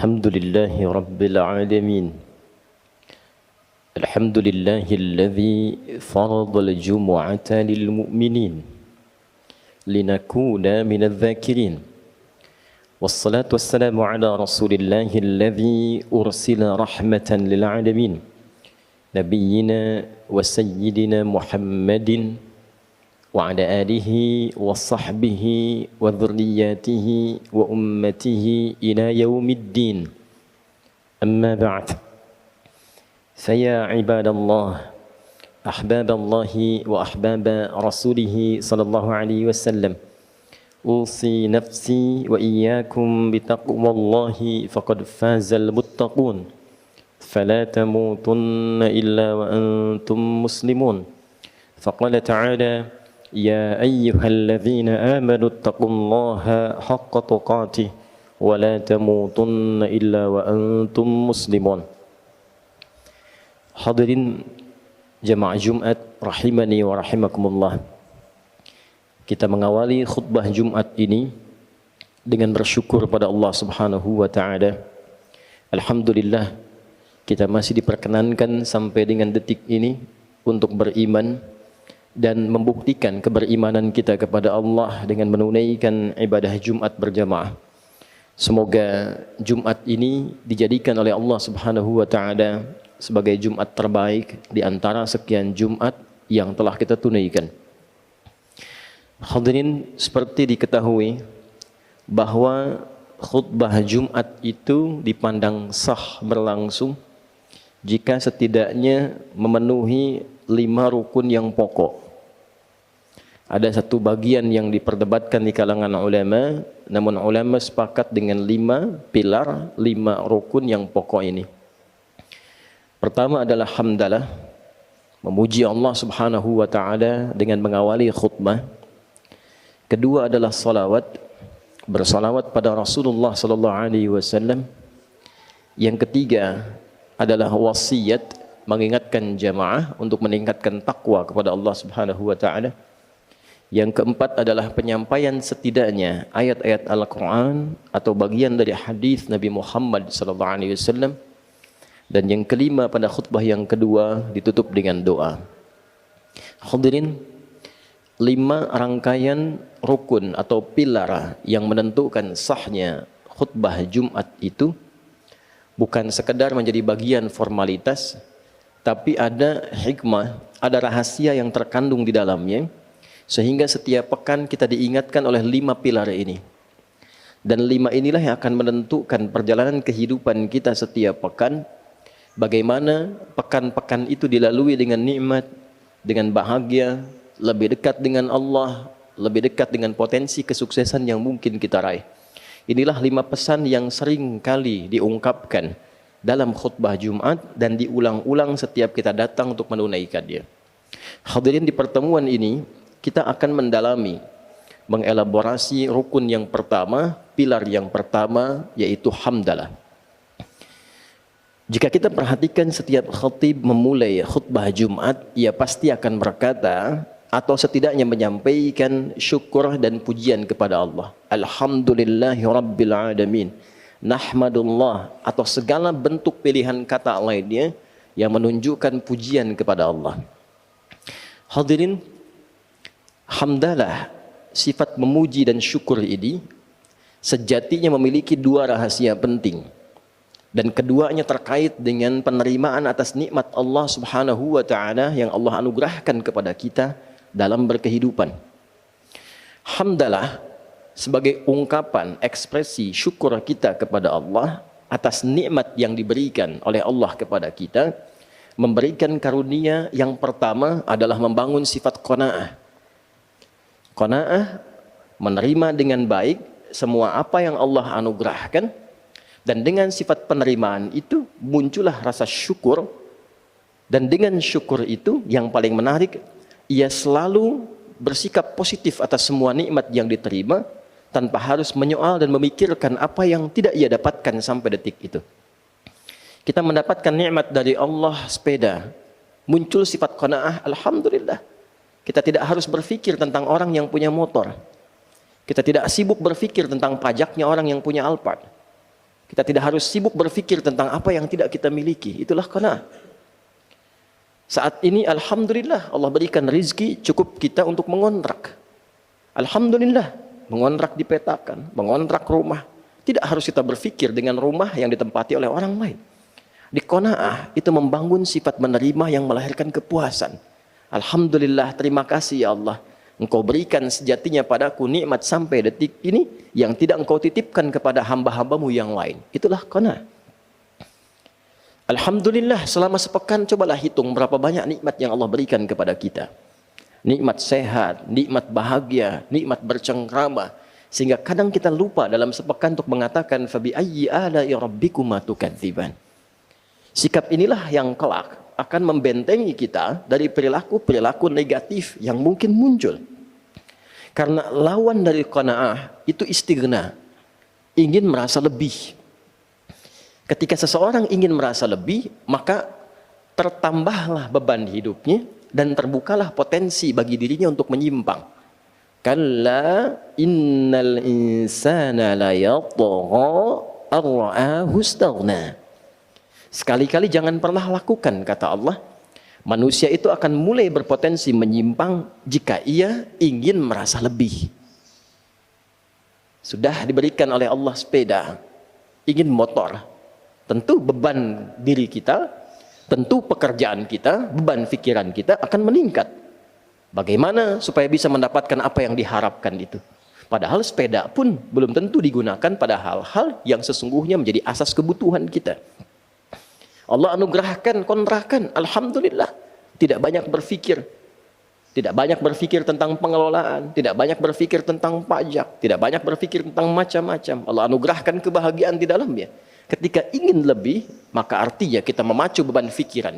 الحمد لله رب العالمين. الحمد لله الذي فرض الجمعة للمؤمنين لنكون من الذاكرين، والصلاة والسلام على رسول الله الذي أرسل رحمة للعالمين، نبينا وسيدنا محمد وعلى آله وصحبه وذرياته وأمته إلى يوم الدين. أما بعد، فيا عباد الله، أحباب الله وأحباب رسوله صلى الله عليه وسلم، أوصي نفسي وإياكم بتقوى الله فقد فاز المتقون، فلا تموتن إلا وأنتم مسلمون. فقال تعالى: يا أيها الذين آمنوا اتقوا الله حق تقاته ولا تموتن إلا وأنتم مسلمون. Hadirin jamaah Jumat rahimani wa rahimakumullah. Kita mengawali khutbah Jumat ini dengan bersyukur pada Allah Subhanahu wa taala. Alhamdulillah, kita masih diperkenankan sampai dengan detik ini untuk beriman dan membuktikan keberimanan kita kepada Allah dengan menunaikan ibadah Jumat berjamaah. Semoga Jumat ini dijadikan oleh Allah Subhanahu wa taala sebagai Jumat terbaik di antara sekian Jumat yang telah kita tunaikan. Hadirin, seperti diketahui bahwa khutbah Jumat itu dipandang sah berlangsung jika setidaknya memenuhi 5 rukun yang pokok. Ada satu bagian yang diperdebatkan di kalangan ulama, namun ulama sepakat dengan 5 pilar, 5 rukun yang pokok ini. Pertama adalah hamdalah, memuji Allah Subhanahu wa taala dengan mengawali khutbah. Kedua adalah salawat, bersalawat pada Rasulullah sallallahu alaihi wasallam. Yang ketiga adalah wasiat, mengingatkan jamaah untuk meningkatkan takwa kepada Allah Subhanahu wa taala. Yang keempat adalah penyampaian setidaknya ayat-ayat Al-Quran atau bagian dari hadis Nabi Muhammad sallallahu alaihi wasallam. Dan yang kelima pada khutbah yang kedua ditutup dengan doa. Hadirin, 5 rangkaian rukun atau pilar yang menentukan sahnya khutbah Jumat itu bukan sekedar menjadi bagian formalitas, tapi ada hikmah, ada rahasia yang terkandung di dalamnya, sehingga setiap pekan kita diingatkan oleh 5 pilar ini. Dan 5 inilah yang akan menentukan perjalanan kehidupan kita setiap pekan. Bagaimana pekan-pekan itu dilalui dengan nikmat, dengan bahagia, lebih dekat dengan Allah, lebih dekat dengan potensi kesuksesan yang mungkin kita raih. Inilah 5 pesan yang sering kali diungkapkan dalam khutbah Jumat dan diulang-ulang setiap kita datang untuk menunaikannya. Hadirin, di pertemuan ini kita akan mendalami, mengelaborasi rukun yang pertama, pilar yang pertama, yaitu hamdalah. Jika kita perhatikan setiap khatib memulai khutbah Jumat, ia pasti akan berkata atau setidaknya menyampaikan syukur dan pujian kepada Allah. Alhamdulillahi Rabbil Alamin. Nahmadullah, atau segala bentuk pilihan kata lainnya yang menunjukkan pujian kepada Allah. Hadirin, hamdalah, sifat memuji dan syukur ini sejatinya memiliki 2 rahasia penting. Dan keduanya terkait dengan penerimaan atas nikmat Allah Subhanahu wa taala yang Allah anugerahkan kepada kita dalam berkehidupan. Hamdalah sebagai ungkapan ekspresi syukur kita kepada Allah atas nikmat yang diberikan oleh Allah kepada kita, memberikan karunia yang pertama adalah membangun sifat qanaah. Qanaah, menerima dengan baik semua apa yang Allah anugerahkan. Dan dengan sifat penerimaan itu muncullah rasa syukur. Dan dengan syukur itu yang paling menarik, ia selalu bersikap positif atas semua nikmat yang diterima tanpa harus menyoal dan memikirkan apa yang tidak ia dapatkan sampai detik itu. Kita mendapatkan nikmat dari Allah, sepeda, muncul sifat qanaah, alhamdulillah. Kita tidak harus berpikir tentang orang yang punya motor. Kita tidak sibuk berpikir tentang pajaknya orang yang punya Alphard. Kita tidak harus sibuk berpikir tentang apa yang tidak kita miliki. Itulah qanaah. Saat ini alhamdulillah Allah berikan rizki cukup kita untuk mengontrak. Alhamdulillah, mengontrak dipetakan, mengontrak rumah. Tidak harus kita berpikir dengan rumah yang ditempati oleh orang lain. Di qanaah itu membangun sifat menerima yang melahirkan kepuasan. Alhamdulillah, terima kasih ya Allah. Engkau berikan sejatinya padaku nikmat sampai detik ini yang tidak engkau titipkan kepada hamba-hambamu yang lain. Itulah qanaah. Alhamdulillah, selama sepekan cobalah hitung berapa banyak nikmat yang Allah berikan kepada kita. Nikmat sehat, nikmat bahagia, nikmat bercengkrama. Sehingga kadang kita lupa dalam sepekan untuk mengatakan fabi ayyi ala'i rabbikuma tukadziban. Sikap inilah yang kelak akan membentengi kita dari perilaku-perilaku negatif yang mungkin muncul. Karena lawan dari qanaah itu istighna, ingin merasa lebih. Ketika seseorang ingin merasa lebih, maka tertambahlah beban hidupnya dan terbukalah potensi bagi dirinya untuk menyimpang. Kalla innal insana la yatgha ar-ra'ahu istaghna. Sekali-kali jangan pernah lakukan, kata Allah. Manusia itu akan mulai berpotensi menyimpang jika ia ingin merasa lebih. Sudah diberikan oleh Allah sepeda, ingin motor. Tentu beban diri kita, tentu pekerjaan kita, beban pikiran kita akan meningkat. Bagaimana supaya bisa mendapatkan apa yang diharapkan itu? Padahal sepeda pun belum tentu digunakan pada hal-hal yang sesungguhnya menjadi asas kebutuhan kita. Allah anugerahkan kontrakan, alhamdulillah. Tidak banyak berpikir. Tidak banyak berpikir tentang pengelolaan, tidak banyak berpikir tentang pajak, tidak banyak berpikir tentang macam-macam. Allah anugerahkan kebahagiaan di dalamnya. Ketika ingin lebih, maka artinya kita memacu beban pikiran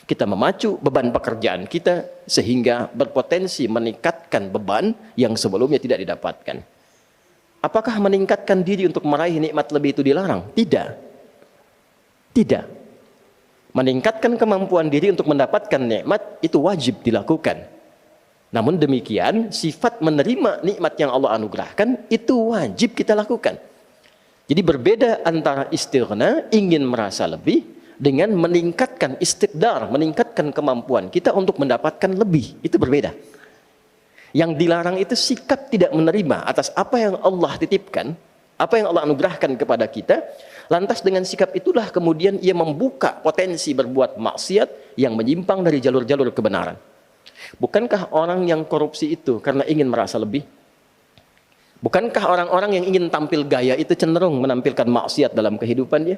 kita memacu beban pekerjaan kita, sehingga berpotensi meningkatkan beban yang sebelumnya tidak didapatkan. Apakah meningkatkan diri untuk meraih nikmat lebih itu dilarang? Tidak. Tidak. Meningkatkan kemampuan diri untuk mendapatkan nikmat itu wajib dilakukan. Namun demikian, sifat menerima nikmat yang Allah anugerahkan itu wajib kita lakukan. Jadi berbeda antara istighna, ingin merasa lebih, dengan meningkatkan istiqdar, meningkatkan kemampuan kita untuk mendapatkan lebih. Itu berbeda. Yang dilarang itu sikap tidak menerima atas apa yang Allah titipkan, apa yang Allah anugerahkan kepada kita. Lantas dengan sikap itulah kemudian ia membuka potensi berbuat maksiat yang menyimpang dari jalur-jalur kebenaran. Bukankah orang yang korupsi itu karena ingin merasa lebih? Bukankah orang-orang yang ingin tampil gaya itu cenderung menampilkan maksiat dalam kehidupannya?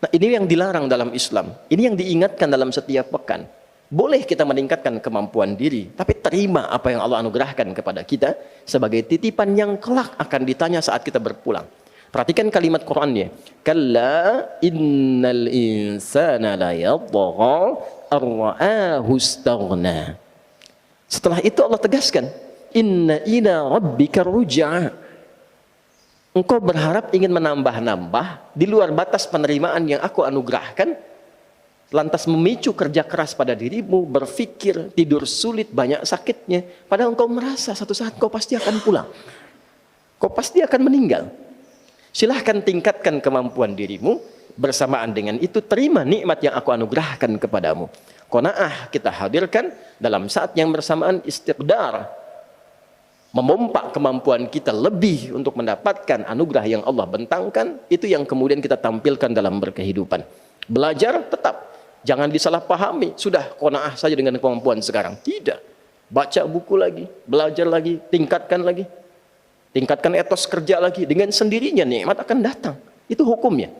Nah, ini yang dilarang dalam Islam. Ini yang diingatkan dalam setiap pekan. Boleh kita meningkatkan kemampuan diri, tapi terima apa yang Allah anugerahkan kepada kita sebagai titipan yang kelak akan ditanya saat kita berpulang. Perhatikan kalimat Qur'annya. Kalla innal insana la yatgha ar-ra'ahu istaghna. Setelah itu Allah tegaskan, inna ila rabbika ruj'a. Engkau berharap ingin menambah-nambah di luar batas penerimaan yang aku anugerahkan, lantas memicu kerja keras pada dirimu, berpikir, tidur sulit, banyak sakitnya, padahal engkau merasa satu saat kau pasti akan pulang. Kau pasti akan meninggal. Silahkan tingkatkan kemampuan dirimu, bersamaan dengan itu terima nikmat yang aku anugerahkan kepadamu. Qanaah kita hadirkan dalam saat yang bersamaan istiqdar, memompa kemampuan kita lebih untuk mendapatkan anugerah yang Allah bentangkan. Itu yang kemudian kita tampilkan dalam berkehidupan. Belajar tetap, jangan disalahpahami, sudah qanaah saja dengan kemampuan sekarang. Tidak, baca buku lagi, belajar lagi, tingkatkan lagi. Tingkatkan etos kerja lagi, dengan sendirinya nikmat akan datang. Itu hukumnya.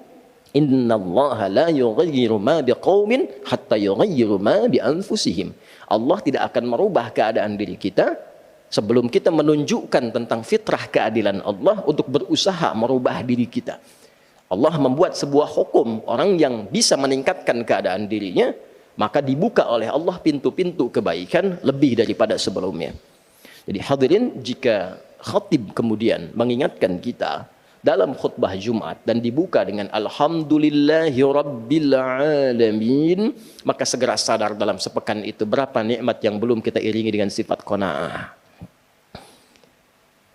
Innallaha la yughayyiru ma biqaumin hatta yughayyiru ma bi anfusihim. Allah tidak akan merubah keadaan diri kita sebelum kita menunjukkan tentang fitrah keadilan Allah untuk berusaha merubah diri kita. Allah membuat sebuah hukum, orang yang bisa meningkatkan keadaan dirinya, maka dibuka oleh Allah pintu-pintu kebaikan lebih daripada sebelumnya. Jadi hadirin, jika khatib kemudian mengingatkan kita dalam khutbah Jumat dan dibuka dengan alhamdulillahi rabbil alamin, maka segera sadar dalam sepekan itu berapa nikmat yang belum kita iringi dengan sifat qanaah.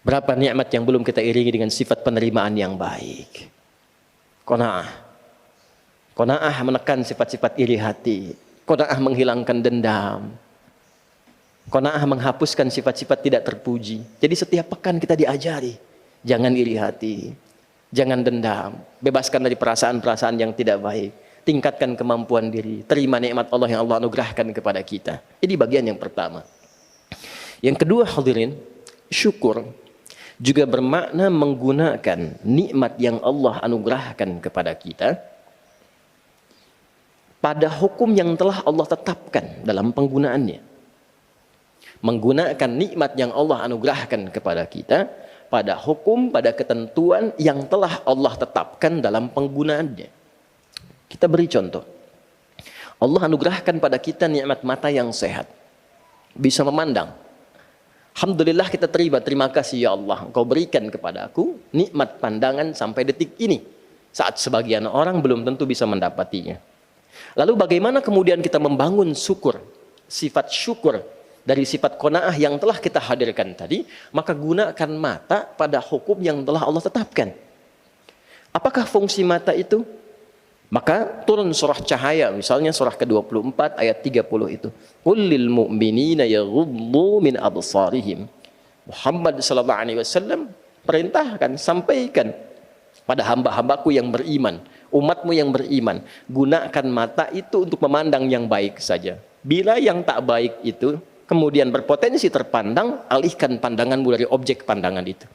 Berapa nikmat yang belum kita iringi dengan sifat penerimaan yang baik. Qanaah. Qanaah menekan sifat-sifat iri hati. Qanaah menghilangkan dendam. Qanaah menghapuskan sifat-sifat tidak terpuji. Jadi setiap pekan kita diajari, jangan iri hati, jangan dendam, bebaskan dari perasaan-perasaan yang tidak baik, tingkatkan kemampuan diri, terima nikmat Allah yang Allah anugerahkan kepada kita. Ini bagian yang pertama. Yang kedua hadirin, syukur juga bermakna menggunakan nikmat yang Allah anugerahkan kepada kita pada hukum yang telah Allah tetapkan dalam penggunaannya. Menggunakan nikmat yang Allah anugerahkan kepada kita pada hukum, pada ketentuan yang telah Allah tetapkan dalam penggunaannya. Kita beri contoh. Allah anugerahkan pada kita nikmat mata yang sehat, bisa memandang. Alhamdulillah kita terima kasih ya Allah, Engkau berikan kepada aku nikmat pandangan sampai detik ini, saat sebagian orang belum tentu bisa mendapatinya. Lalu bagaimana kemudian kita membangun syukur, sifat syukur dari sifat qanaah yang telah kita hadirkan tadi? Maka gunakan mata pada hukum yang telah Allah tetapkan. Apakah fungsi mata itu? Maka turun surah cahaya, misalnya surah ke-24 ayat 30 itu. Qul lil mu'minina yaghuddu min absarihim. Muhammad sallallahu alaihi wasallam perintahkan, sampaikan pada hamba-hambaku yang beriman, umatmu yang beriman, gunakan mata itu untuk memandang yang baik saja. Bila yang tak baik itu kemudian berpotensi terpandang, alihkan pandanganmu dari objek pandangan itu.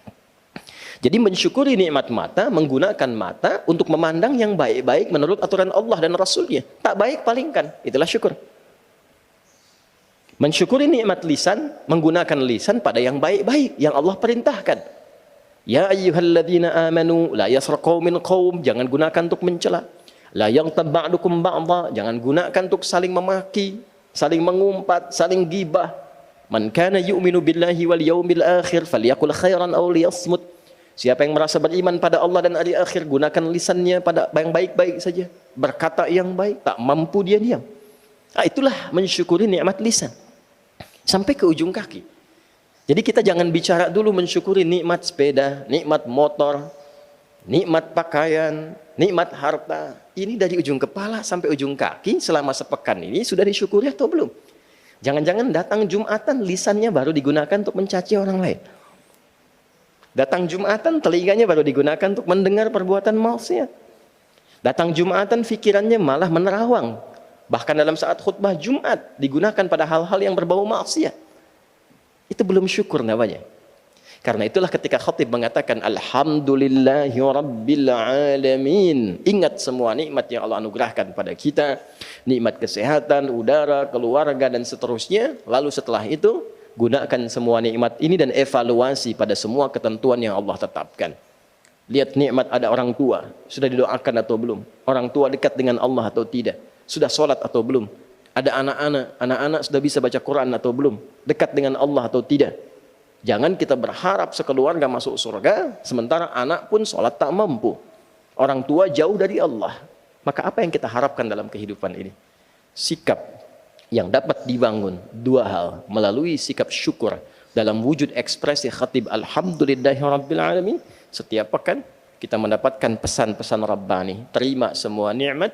Jadi mensyukuri nikmat mata, menggunakan mata untuk memandang yang baik-baik menurut aturan Allah dan Rasulnya. Tak baik palingkan, itulah syukur. Mensyukuri nikmat lisan, menggunakan lisan pada yang baik-baik yang Allah perintahkan. Ya ayyuhalladzina amanu la yasra qaumin qaum, jangan gunakan untuk mencela. La yaghtab ba'dukum ba'dha, jangan gunakan untuk saling memaki, saling mengumpat, saling gibah. Man kana yu'minu billahi wal yawmil akhir falyaqul khairan aw liyasmut. Siapa yang merasa beriman pada Allah dan hari akhir, gunakan lisannya pada yang baik-baik saja, berkata yang baik, tak mampu dia diam. Nah, itulah mensyukuri nikmat lisan sampai ke ujung kaki. Jadi kita jangan bicara dulu mensyukuri nikmat sepeda, nikmat motor, nikmat pakaian, nikmat harta. Ini dari ujung kepala sampai ujung kaki selama sepekan ini sudah disyukuri atau belum? Jangan-jangan datang Jumatan lisannya baru digunakan untuk mencaci orang lain. Datang Jumatan telinganya baru digunakan untuk mendengar perbuatan maksiat. Datang Jumatan pikirannya malah menerawang. Bahkan dalam saat khutbah Jumat digunakan pada hal-hal yang berbau maksiat. Itu belum syukur namanya. Karena itulah ketika khatib mengatakan Alhamdulillahi Rabbil Alamin, ingat semua nikmat yang Allah anugerahkan pada kita, nikmat kesehatan, udara, keluarga dan seterusnya. Lalu setelah itu gunakan semua nikmat ini dan evaluasi pada semua ketentuan yang Allah tetapkan. Lihat nikmat ada orang tua, sudah didoakan atau belum? Orang tua dekat dengan Allah atau tidak? Sudah sholat atau belum? Ada anak-anak sudah bisa baca Quran atau belum? Dekat dengan Allah atau tidak? Jangan kita berharap sekeluarga masuk surga, sementara anak pun sholat tak mampu. Orang tua jauh dari Allah. Maka apa yang kita harapkan dalam kehidupan ini? Sikap yang dapat dibangun dua hal, melalui sikap syukur dalam wujud ekspresi khatib Alhamdulillahirabbil alamin. Setiap pekan kita mendapatkan pesan-pesan Rabbani, terima semua nikmat,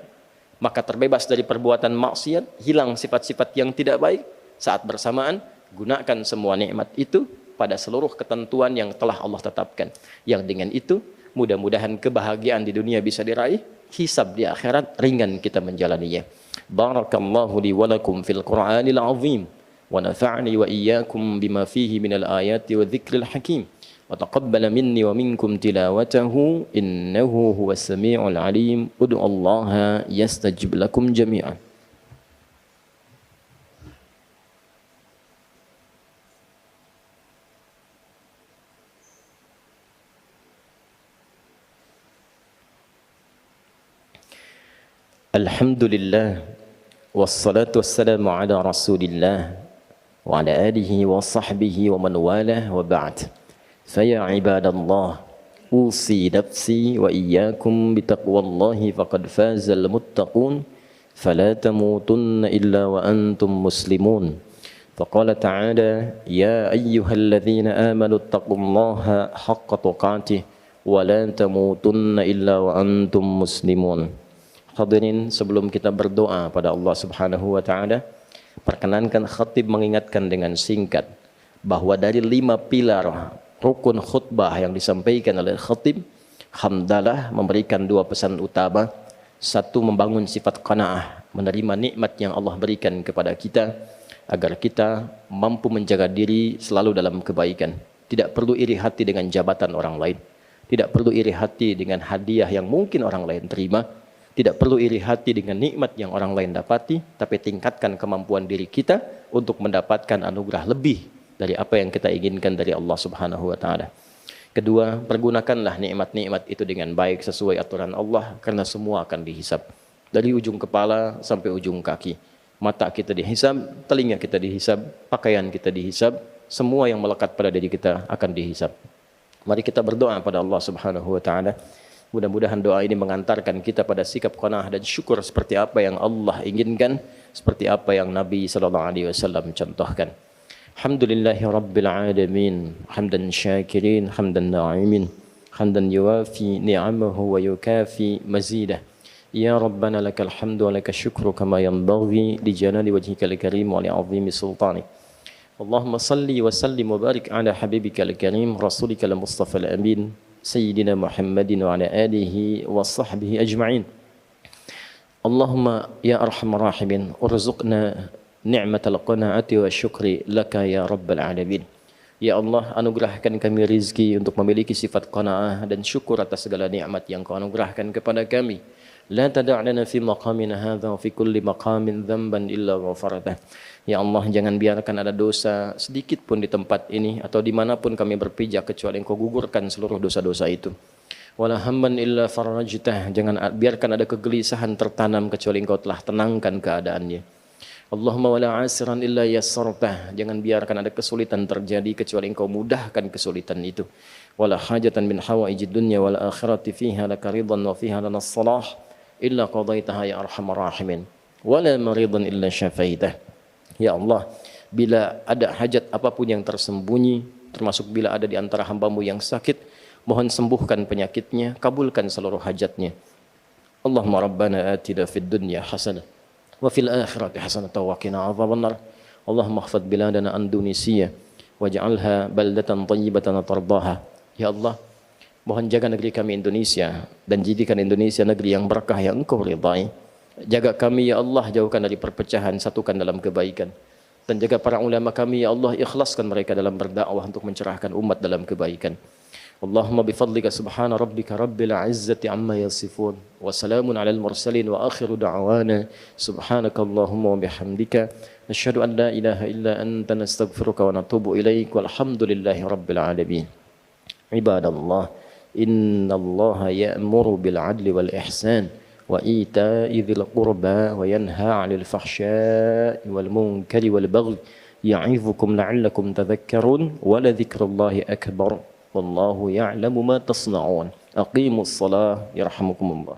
maka terbebas dari perbuatan maksiat, hilang sifat-sifat yang tidak baik. Saat bersamaan gunakan semua nikmat itu pada seluruh ketentuan yang telah Allah tetapkan. Yang dengan itu mudah-mudahan kebahagiaan di dunia bisa diraih, hisab di akhirat ringan kita menjalaninya. Barakallahu li wa lakum fil Qur'anil azim wa nafa'ni wa iyyakum bima fihi minal ayati wa dzikril hakim wa taqabbala minni wa minkum tilawatahu innahu huwas samiul alim. Ud'ullaha yastajib lakum jami'an. Alhamdulillah wassalatu wassalamu ala rasulillah wa ala alihi wa sahbihi wa man walah wa ba'd. Faya ibadallah, usi nafsi wa iyyakum bitaqwallahi faqad fazal muttaqun fala tamutunna illa wa antum muslimun. Faqala ta'ala ya ayyuhalladzina amanu taqullaha haqqa tuqatih wa la tamutunna illa wa antum muslimun. Hadirin, sebelum kita berdoa pada Allah Subhanahu wa taala, perkenankan khatib mengingatkan dengan singkat bahwa dari 5 pilar rukun khutbah yang disampaikan oleh khatib, hamdalah memberikan 2 pesan utama. 1, membangun sifat qanaah, menerima nikmat yang Allah berikan kepada kita agar kita mampu menjaga diri selalu dalam kebaikan. Tidak perlu iri hati dengan jabatan orang lain, tidak perlu iri hati dengan hadiah yang mungkin orang lain terima, tidak perlu iri hati dengan nikmat yang orang lain dapati, tapi tingkatkan kemampuan diri kita untuk mendapatkan anugerah lebih dari apa yang kita inginkan dari Allah Subhanahu wa taala. Kedua, pergunakanlah nikmat-nikmat itu dengan baik sesuai aturan Allah, karena semua akan dihisab. Dari ujung kepala sampai ujung kaki. Mata kita dihisab, telinga kita dihisab, pakaian kita dihisab, semua yang melekat pada diri kita akan dihisab. Mari kita berdoa pada Allah Subhanahu wa taala. Mudah-mudahan doa ini mengantarkan kita pada sikap qanaah dan syukur seperti apa yang Allah inginkan, seperti apa yang Nabi sallallahu alaihi wasallam contohkan. Alhamdulillahi rabbil alamin, hamdan syakirin, hamdan na'imin, hamdan yuwafi ni'amahu wa yukafi mazidah. Ya Rabbana lakal hamdu wa lakal syukru kama yanbaghi li jalali wajhikal karim wa li 'azimi sultanik. Allahumma salli wa sallim wa barik ala habibikal karim rasulikal mustafa al-amin sayyidina Muhammadin wa ala alihi wa sahbihi ajma'in. Allahumma ya arhamar rahimin urzuqna ni'matal qanaati wa syukri laka ya rabbal alamin. Ya Allah, anugerahkan kami rizki untuk memiliki sifat qanaah dan syukur atas segala nikmat yang Kau anugerahkan kepada kami. La tada'lana fi maqamina hadha wa fi kulli maqamin dhanban illa ghafartah. Ya Allah, jangan biarkan ada dosa sedikit pun di tempat ini atau dimanapun kami berpijak kecuali Engkau gugurkan seluruh dosa-dosa itu. Wala hamman illa farajtah. Jangan biarkan ada kegelisahan tertanam kecuali Engkau telah tenangkan keadaannya. Allahumma wala asiran illa yassartah. Jangan biarkan ada kesulitan terjadi kecuali Engkau mudahkan kesulitan itu. Wala hajatan min hawaijid dunya wal akhirati fiha laka ridhan wa fiha lana salah illa qadaitaha ya arhamar rahimin. Wala maridan illa syafaitah. Ya Allah, bila ada hajat apapun yang tersembunyi, termasuk bila ada di antara hamba-Mu yang sakit, mohon sembuhkan penyakitnya, kabulkan seluruh hajatnya. Allahumma rabbana atina fid dunya hasanah wa fil akhirati hasanah wa qina adzabannar. Allahumma ihfaz biladana Indonesia waj'alha baldatan thayyibatan tardaha. Ya Allah, mohon jaga negeri kami Indonesia dan jadikan Indonesia negeri yang berkah yang Engkau ridai. Jaga kami ya Allah, jauhkan dari perpecahan, satukan dalam kebaikan. Dan jaga para ulama kami ya Allah, ikhlaskan mereka dalam berdakwah untuk mencerahkan umat dalam kebaikan. Allahumma bifadlika subhana rabbika rabbil izzati amma yasifun wa salamun alal mursalin wa akhiru da'wana subhanakallahumma wa bihamdika nasyhadu an la ilaha illa anta nastaghfiruka wa natubu ilaik walhamdulillahi rabbil alamin. Ibadallah, innallaha ya'muru bil adli wal ihsan wa ita'i dzil qurba wa yanha 'anil fahsya'i wal munkari wal baghi ya'izukum la'allakum tadhakkarun wa la dzikrullahi akbar wallahu ya'lamu ma tasna'un. Aqimus shalah yarhamukumullah.